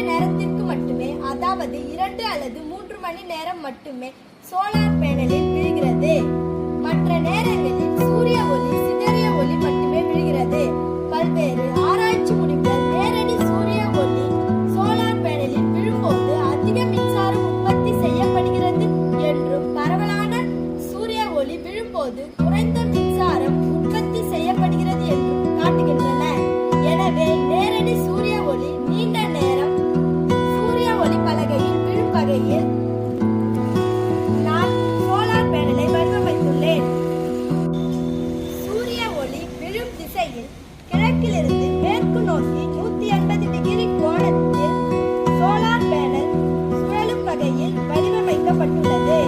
நேரத்திற்கு மட்டுமே, அதாவது 2 அல்லது 3 மணி நேரம் மட்டுமே சோலார் பேனலில் விழுகிறது. மற்ற நேரங்களில் சூரிய ஒளி சிதறிய ஒளி மட்டுமே விழுகிறது. பல்வேறு ஆராய்ச்சி முடிவுகள் நேரடி சூரிய ஒளி சோலார் பேனலில் விழும்போது அதிக மின்சாரம் உற்பத்தி செய்யப்படுகிறது என்றும், பரவலான சூரிய ஒளி விழும்போது குறைந்த மின்சாரம் உற்பத்தி செய்யப்படுகிறது என்றும் காட்டுகின்றன. எனவே நேரடி சூரிய ஒளி நீண்ட நேரம் சூரிய ஒளி பலகையில் விழும் வகையில் நான் சோலார் பேனலை வடிவமைத்துள்ளேன். சூரிய ஒளி விழும் திசையில் கிழக்கிலிருந்து மேற்கு நோக்கி 180 டிகிரி கோணத்தில் சோலார் பேனல் சுழலும் வகையில் வடிவமைக்கப்பட்டுள்ளது.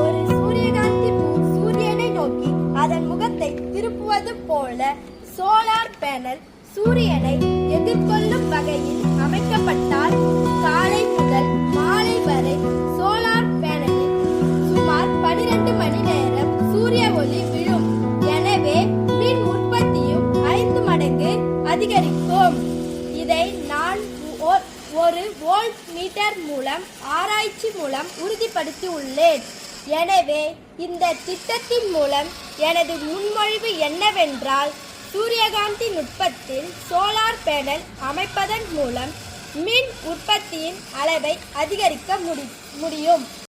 ஒரு சூரியகாந்தி பூ சூரியனை நோக்கி அதன் முகத்தை திருப்புவது போல சோலார் பேனல் சூரியனை எதிர்கொள்ளும் வகையில் அமைக்கப்பட்டால் காலை முதல் மாலை வரை சோலார் பேனலில் சுமார் 12 மணி நேரம் சூரிய ஒளி விழும். எனவே மின் உற்பத்தியும் 5 மடங்கு அதிகரிக்கும். இதை நான் ஒரு வோல்ட் மீட்டர் மூலம் ஆராய்ச்சி மூலம் உறுதிப்படுத்தி உள்ளேன். எனவே இந்த திட்டத்தின் மூலம் எனது முன்மொழிவு என்னவென்றால், சூரியகாந்தி நுட்பத்தில் சோலார் பேனல் அமைப்பதன் மூலம் மின் உற்பத்தியின் அளவை அதிகரிக்க முடியும்.